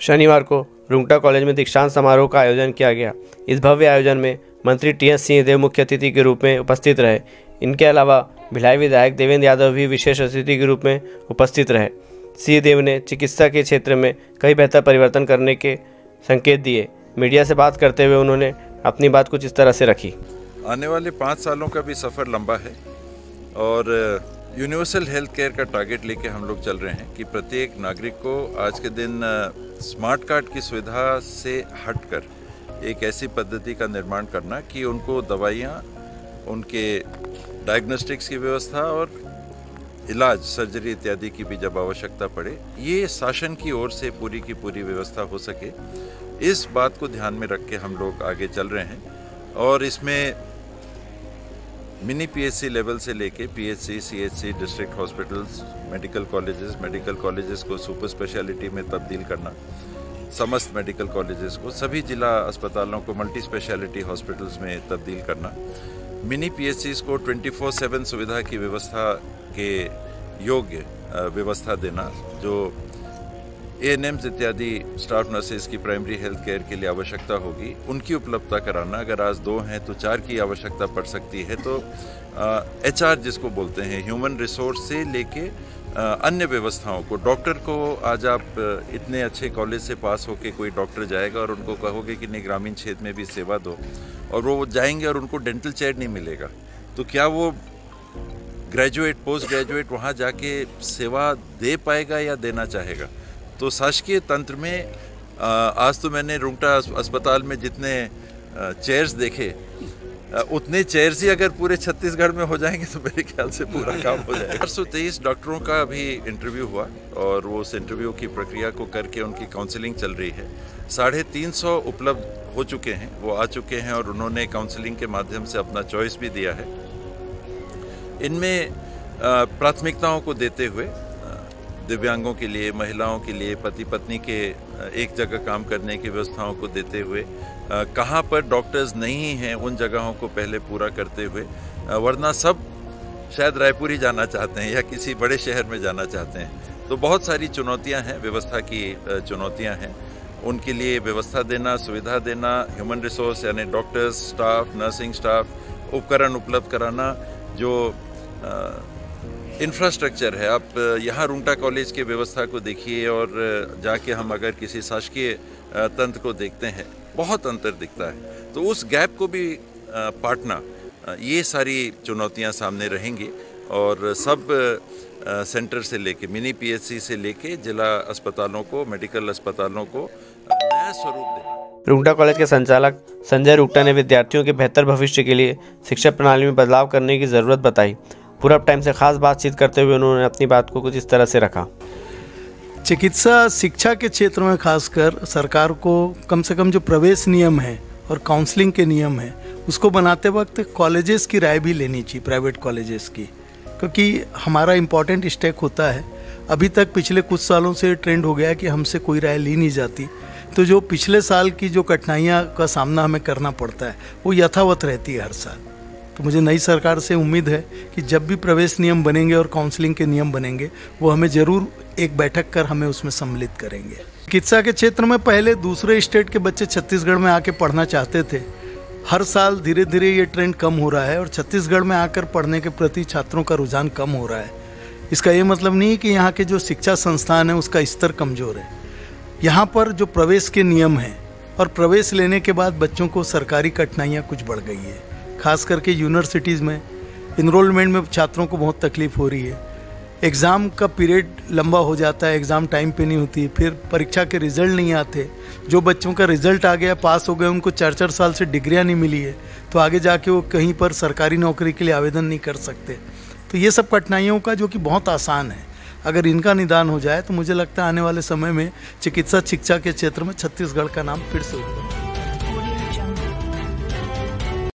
शनिवार को रुंगटा कॉलेज में दीक्षांत समारोह का आयोजन किया गया। इस भव्य आयोजन में मंत्री टी.एस. सिंहदेव मुख्य अतिथि के रूप में उपस्थित रहे। इनके अलावा भिलाई विधायक देवेंद्र यादव भी विशेष अतिथि के रूप में उपस्थित रहे। सिंहदेव ने चिकित्सा के क्षेत्र में कई बेहतर परिवर्तन करने के संकेत दिए। मीडिया से बात करते हुए उन्होंने अपनी बात कुछ इस तरह से रखी। आने वाले 5 सालों का भी सफ़र लंबा है और यूनिवर्सल हेल्थ केयर का टारगेट लेके हम लोग चल रहे हैं कि प्रत्येक नागरिक को आज के दिन स्मार्ट कार्ड की सुविधा से हटकर एक ऐसी पद्धति का निर्माण करना कि उनको दवाइयाँ, उनके डायग्नोस्टिक्स की व्यवस्था और इलाज, सर्जरी इत्यादि की भी जब आवश्यकता पड़े, ये शासन की ओर से पूरी की पूरी व्यवस्था हो सके, इस बात को ध्यान में रख के हम लोग आगे चल रहे हैं। और इसमें मिनी पीएचसी लेवल से लेके PHC, CHC, district hospitals, medical colleges को सुपर स्पेशलिटी में तब्दील करना, समस्त मेडिकल कॉलेजेस को, सभी जिला अस्पतालों को मल्टी स्पेशलिटी हॉस्पिटल्स में तब्दील करना, मिनी पीएचसीज को 24/7 सुविधा की व्यवस्था के योग्य व्यवस्था देना, जो एएनएम्स इत्यादि स्टाफ नर्सेज की प्राइमरी हेल्थ केयर के लिए आवश्यकता होगी, उनकी उपलब्धता कराना। अगर आज 2 हैं तो 4 की आवश्यकता पड़ सकती है, तो एचआर जिसको बोलते हैं, ह्यूमन रिसोर्स से लेके अन्य व्यवस्थाओं को, डॉक्टर को आज आप इतने अच्छे कॉलेज से पास होके कोई डॉक्टर जाएगा और उनको कहोगे कि नहीं ग्रामीण क्षेत्र में भी सेवा दो, और वो जाएंगे और उनको डेंटल चेयर नहीं मिलेगा, तो क्या वो ग्रेजुएट, पोस्ट ग्रेजुएट वहाँ जाके सेवा दे पाएगा या देना चाहेगा? तो शासकीय तंत्र में आज तो मैंने रुंगटा अस्पताल में जितने चेयर्स देखे, उतने चेयर्स ही अगर पूरे छत्तीसगढ़ में हो जाएंगे तो मेरे ख्याल से पूरा काम हो जाएगा। 423 डॉक्टरों का भी इंटरव्यू हुआ और वो उस इंटरव्यू की प्रक्रिया को करके उनकी काउंसलिंग चल रही है। 350 उपलब्ध हो चुके हैं, वो आ चुके हैं और उन्होंने काउंसलिंग के माध्यम से अपना चॉइस भी दिया है। इनमें प्राथमिकताओं को देते हुए दिव्यांगों के लिए, महिलाओं के लिए, पति पत्नी के एक जगह काम करने की व्यवस्थाओं को देते हुए, कहाँ पर डॉक्टर्स नहीं हैं उन जगहों को पहले पूरा करते हुए, वरना सब शायद रायपुर ही जाना चाहते हैं या किसी बड़े शहर में जाना चाहते हैं। तो बहुत सारी चुनौतियां हैं, व्यवस्था की चुनौतियां हैं, उनके लिए व्यवस्था देना, सुविधा देना, ह्यूमन रिसोर्स यानी डॉक्टर्स, स्टाफ, नर्सिंग स्टाफ, उपकरण उपलब्ध कराना, जो इंफ्रास्ट्रक्चर है। आप यहाँ रुंगटा कॉलेज के व्यवस्था को देखिए और जाके हम अगर किसी शासकीय तंत्र को देखते हैं, बहुत अंतर दिखता है। तो उस गैप को भी पाटना, ये सारी चुनौतियाँ सामने रहेंगी और सब सेंटर से लेके, मिनी पीएचसी से लेके जिला अस्पतालों को, मेडिकल अस्पतालों को नया स्वरूप देना। रुंगटा कॉलेज के संचालक संजय रुंगटा ने विद्यार्थियों के बेहतर भविष्य के लिए शिक्षा प्रणाली में बदलाव करने की ज़रूरत बताई। पूरब टाइम से खास बातचीत करते हुए उन्होंने अपनी बात को कुछ इस तरह से रखा। चिकित्सा शिक्षा के क्षेत्र में खासकर सरकार को कम से कम जो प्रवेश नियम है और काउंसलिंग के नियम है, उसको बनाते वक्त कॉलेजेस की राय भी लेनी चाहिए, प्राइवेट कॉलेजेस की, क्योंकि हमारा इम्पॉर्टेंट स्टेक होता है। अभी तक पिछले कुछ सालों से ट्रेंड हो गया है कि हमसे कोई राय ली नहीं जाती, तो जो पिछले साल की जो कठिनाइयाँ का सामना हमें करना पड़ता है वो यथावत रहती है हर साल। तो मुझे नई सरकार से उम्मीद है कि जब भी प्रवेश नियम बनेंगे और काउंसलिंग के नियम बनेंगे, वो हमें ज़रूर एक बैठक कर हमें उसमें सम्मिलित करेंगे। चिकित्सा के क्षेत्र में पहले दूसरे स्टेट के बच्चे छत्तीसगढ़ में आके पढ़ना चाहते थे। हर साल धीरे धीरे ये ट्रेंड कम हो रहा है और छत्तीसगढ़ में आकर पढ़ने के प्रति छात्रों का रुझान कम हो रहा है। इसका ये मतलब नहीं कि यहाँ के जो शिक्षा संस्थान है उसका स्तर कमज़ोर है। यहाँ पर जो प्रवेश के नियम हैं और प्रवेश लेने के बाद बच्चों को सरकारी कठिनाइयाँ कुछ बढ़ गई है। खास करके यूनिवर्सिटीज़ में इनरोलमेंट में छात्रों को बहुत तकलीफ़ हो रही है। एग्ज़ाम का पीरियड लंबा हो जाता है, एग्ज़ाम टाइम पे नहीं होती, फिर परीक्षा के रिज़ल्ट नहीं आते। जो बच्चों का रिज़ल्ट आ गया, पास हो गए, उनको 4-4 साल से डिग्रियाँ नहीं मिली है, तो आगे जाके वो कहीं पर सरकारी नौकरी के लिए आवेदन नहीं कर सकते। तो ये सब कठिनाइयों का जो कि बहुत आसान है, अगर इनका निदान हो जाए तो मुझे लगता है आने वाले समय में चिकित्सा शिक्षा के क्षेत्र में छत्तीसगढ़ का नाम फिर से उठेगा।